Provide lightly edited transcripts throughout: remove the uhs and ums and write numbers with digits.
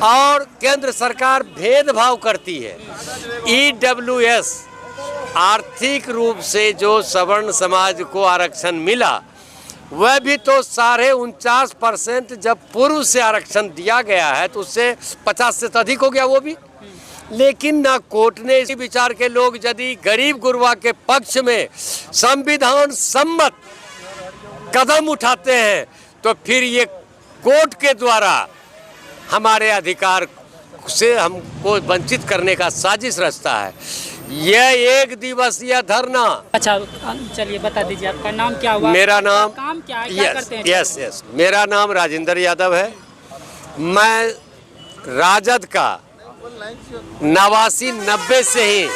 और केंद्र सरकार भेदभाव करती है। EWS आर्थिक रूप से जो सवर्ण समाज को आरक्षण मिला वह भी तो 49.5% जब पूर्व से आरक्षण दिया गया है तो उससे 50 से अधिक हो गया वो भी। लेकिन ना कोर्ट ने इसी विचार के लोग यदि गरीब गुरबा के पक्ष में संविधान सम्मत कदम उठाते हैं तो फिर ये कोर्ट के द्वारा हमारे अधिकार से हमको वंचित करने का साजिश रचता है। यह 1 दिवसीय धरना। अच्छा, चलिए बता दीजिए आपका नाम क्या हुआ? मेरा नाम काम क्या है, क्या करते हैं? यस मेरा नाम राजेंद्र यादव है। मैं राजद का 89-90 से ही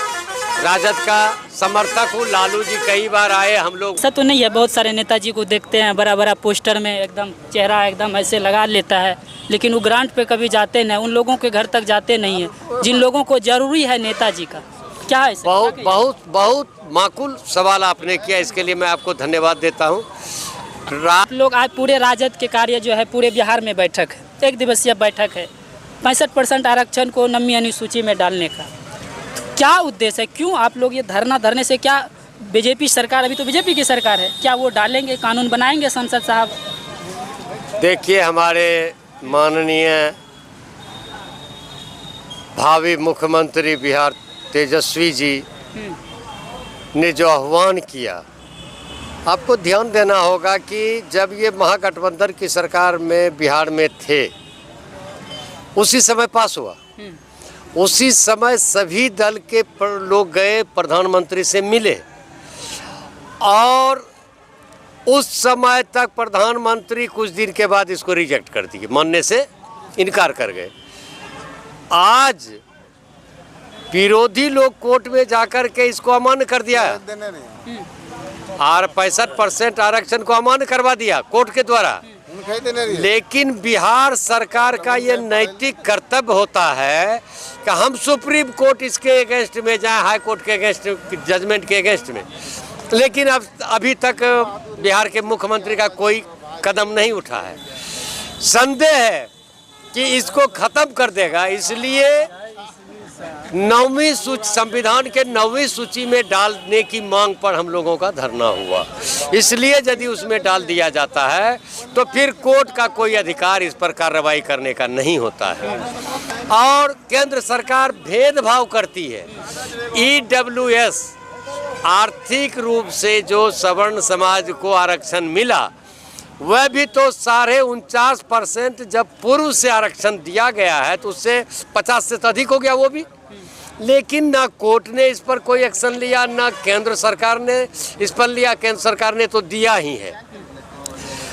राजद का समर्थक हूँ। लालू जी कई बार आए, हम लोग। ऐसा तो नहीं है, बहुत सारे नेताजी को देखते हैं बड़ा बड़ा पोस्टर में एकदम चेहरा एकदम ऐसे लगा लेता है, लेकिन वो ग्रांट पे कभी जाते नहीं, उन लोगों के घर तक जाते नहीं है जिन लोगों को जरूरी है नेताजी का। क्या है? बहुत माकूल सवाल आपने किया, इसके लिए मैं आपको धन्यवाद देता हूँ। आप लोग आज पूरे राजद के कार्य जो है पूरे बिहार में बैठक है, 1 दिवसीय बैठक है 65% आरक्षण को नवीं अनुसूची में डालने का। क्या उद्देश्य है? क्यों आप लोग ये धरना धरने से क्या बीजेपी सरकार, अभी तो बीजेपी की सरकार है, क्या वो डालेंगे, कानून बनाएंगे संसद साहब? देखिए, हमारे माननीय भावी मुख्यमंत्री बिहार तेजस्वी जी ने जो आह्वान किया, आपको ध्यान देना होगा कि जब ये महागठबंधन की सरकार में बिहार में थे उसी समय पास हुआ। उसी समय सभी दल के लोग गए, प्रधानमंत्री से मिले और उस समय तक प्रधानमंत्री कुछ दिन के बाद इसको रिजेक्ट कर दिए, मानने से इनकार कर गए। आज विरोधी लोग कोर्ट में जाकर के इसको अमान्य कर दिया और 65% आरक्षण को अमान्य करवा दिया कोर्ट के द्वारा। लेकिन बिहार सरकार का ये नैतिक कर्तव्य होता है कि हम सुप्रीम कोर्ट इसके अगेंस्ट में जाएं, हाई कोर्ट के अगेंस्ट, जजमेंट के अगेंस्ट में। लेकिन अब अभी तक बिहार के मुख्यमंत्री का कोई कदम नहीं उठा है। संदेह है कि इसको खत्म कर देगा, इसलिए 9वीं सूची, संविधान के 9वीं सूची में डालने की मांग पर हम लोगों का धरना हुआ। इसलिए यदि उसमें डाल दिया जाता है तो फिर कोर्ट का कोई अधिकार इस पर कार्रवाई करने का नहीं होता है। और केंद्र सरकार भेदभाव करती है। EWS आर्थिक रूप से जो सवर्ण समाज को आरक्षण मिला वह भी तो 49.5% जब पूर्व से आरक्षण दिया गया है तो उससे 50 से अधिक हो गया वो भी। लेकिन ना कोर्ट ने इस पर कोई एक्शन लिया, ना केंद्र सरकार ने इस पर लिया। केंद्र सरकार ने तो दिया ही है।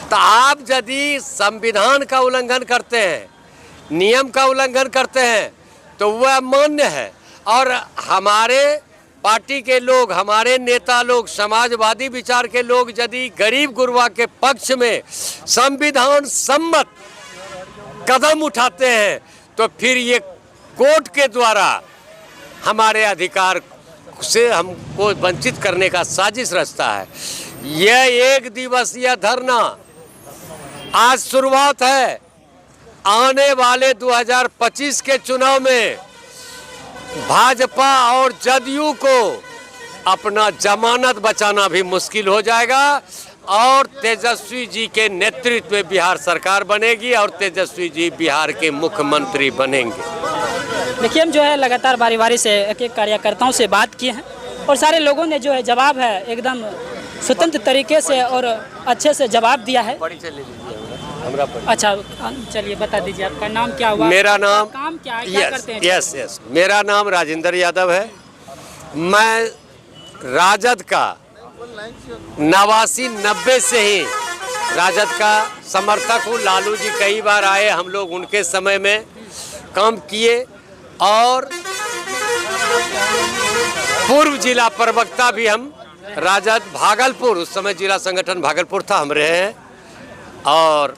तो आप यदि संविधान का उल्लंघन करते हैं, नियम का उल्लंघन करते हैं तो वह मान्य है। और हमारे पार्टी के लोग, हमारे नेता लोग, समाजवादी विचार के लोग यदि गरीब गुरबा के पक्ष में संविधान सम्मत कदम उठाते हैं तो फिर ये कोर्ट के द्वारा हमारे अधिकार से हमको वंचित करने का साजिश रचता है। यह 1 दिवसीय धरना आज शुरुआत है। आने वाले 2025 के चुनाव में भाजपा और जदयू को अपना जमानत बचाना भी मुश्किल हो जाएगा और तेजस्वी जी के नेतृत्व में बिहार सरकार बनेगी और तेजस्वी जी बिहार के मुख्यमंत्री बनेंगे। देखिए, हम जो है लगातार बारी बारी से एक कार्यकर्ताओं से बात किए हैं और सारे लोगों ने जो है जवाब है एकदम स्वतंत्र तरीके से और अच्छे से जवाब दिया है। अच्छा, चलिए बता दीजिए आपका नाम क्या हुआ? मेरा नाम काम क्या है, क्या करते हैं? यस मेरा नाम राजेंद्र यादव है। मैं राजद का 89-90 से ही राजद का समर्थक हूँ। लालू जी कई बार आए, हम लोग उनके समय में काम किए और पूर्व जिला प्रवक्ता भी हम राजद भागलपुर, उस समय जिला संगठन भागलपुर था, हम रहे हैं। और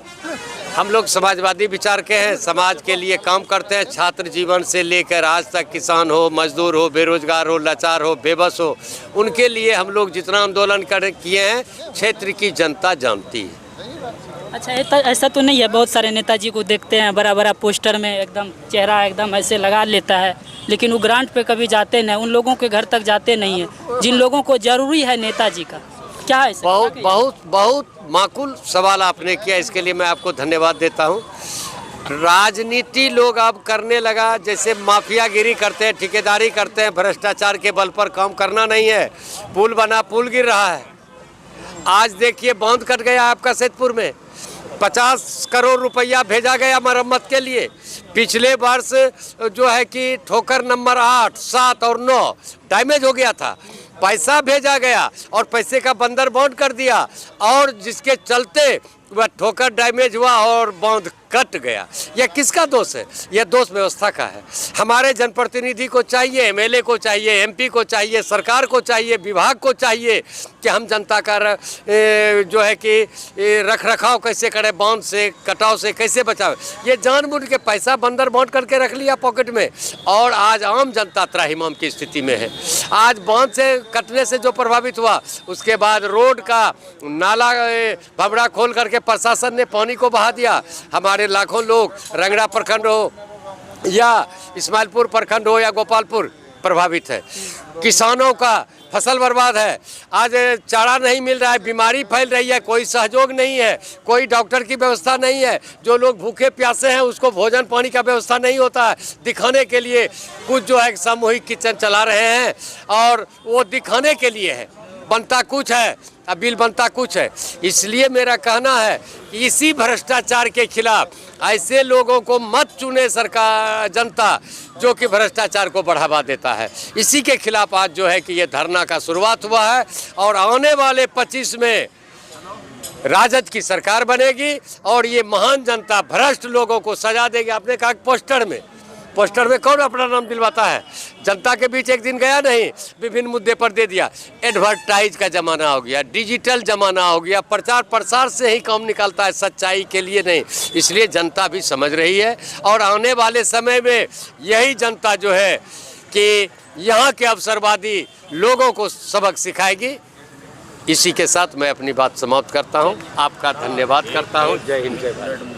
हम लोग समाजवादी विचार के हैं, समाज के लिए काम करते हैं। छात्र जीवन से लेकर आज तक किसान हो, मजदूर हो, बेरोजगार हो, लाचार हो, बेबस हो, उनके लिए हम लोग जितना आंदोलन किए हैं क्षेत्र की जनता जानती है। अच्छा, ऐसा तो नहीं है, बहुत सारे नेताजी को देखते हैं बड़ा बड़ा पोस्टर में एकदम चेहरा एकदम ऐसे लगा लेता है, लेकिन वो ग्राउंड पे कभी जाते नहीं, उन लोगों के घर तक जाते नहीं है जिन लोगों को जरूरी है नेताजी का। क्या है सर? बहुत बहुत बहुत माकूल सवाल आपने किया, इसके लिए मैं आपको धन्यवाद देता हूँ। राजनीति लोग अब करने लगा, जैसे माफियागिरी करते हैं, ठेकेदारी करते हैं, भ्रष्टाचार के बल पर काम करना नहीं है। पुल बना, पुल गिर रहा है। आज देखिए बांध कट गया आपका सैदपुर में, 50 करोड़ रुपया भेजा गया मरम्मत के लिए। पिछले वर्ष जो है कि ठोकर नंबर 8, 7 और 9 डैमेज हो गया था, पैसा भेजा गया और पैसे का बंदर बांध कर दिया, और जिसके चलते वह ठोकर डैमेज हुआ और बांध कट गया। यह किसका दोष है? यह दोष व्यवस्था का है। हमारे जनप्रतिनिधि को चाहिए, एमएलए को चाहिए, एमपी को चाहिए, सरकार को चाहिए, विभाग को चाहिए कि हम जनता का जो है कि रख रखाव कैसे करें, बांध से, कटाव से कैसे बचावे। ये जानबूझ के पैसा बंदर बांध करके रख लिया पॉकेट में, और आज आम जनता त्राहिमाम की स्थिति में है। आज बांध से कटने से जो प्रभावित हुआ, उसके बाद रोड का नाला भबड़ा खोल करके प्रशासन ने पानी को बहा दिया। हमारे लाखों लोग रंगड़ा प्रखंड हो या इस्माइलपुर प्रखंड हो या गोपालपुर प्रभावित है। किसानों का फसल बर्बाद है, आज चारा नहीं मिल रहा है, बीमारी फैल रही है, कोई सहयोग नहीं है, कोई डॉक्टर की व्यवस्था नहीं है। जो लोग भूखे प्यासे हैं उसको भोजन पानी का व्यवस्था नहीं होता है। दिखाने के लिए कुछ जो है सामूहिक किचन चला रहे हैं, और वो दिखाने के लिए है, बनता कुछ है, अब बिल बनता कुछ है। इसलिए मेरा कहना है कि इसी भ्रष्टाचार के खिलाफ ऐसे लोगों को मत चुने सरकार, जनता, जो कि भ्रष्टाचार को बढ़ावा देता है। इसी के खिलाफ आज जो है कि ये धरना का शुरुआत हुआ है, और आने वाले 25 में राजद की सरकार बनेगी, और ये महान जनता भ्रष्ट लोगों को सजा देगी। आपने कहा पोस्टर में कौन अपना नाम दिलवाता है? जनता के बीच एक दिन गया नहीं, विभिन्न मुद्दे पर दे दिया। एडवर्टाइज का ज़माना हो गया, डिजिटल ज़माना हो गया, प्रचार प्रसार से ही काम निकलता है, सच्चाई के लिए नहीं। इसलिए जनता भी समझ रही है, और आने वाले समय में यही जनता जो है कि यहाँ के अवसरवादी लोगों को सबक सिखाएगी। इसी के साथ मैं अपनी बात समाप्त करता हूँ। आपका धन्यवाद करता हूँ। जय हिंद, जय भारत।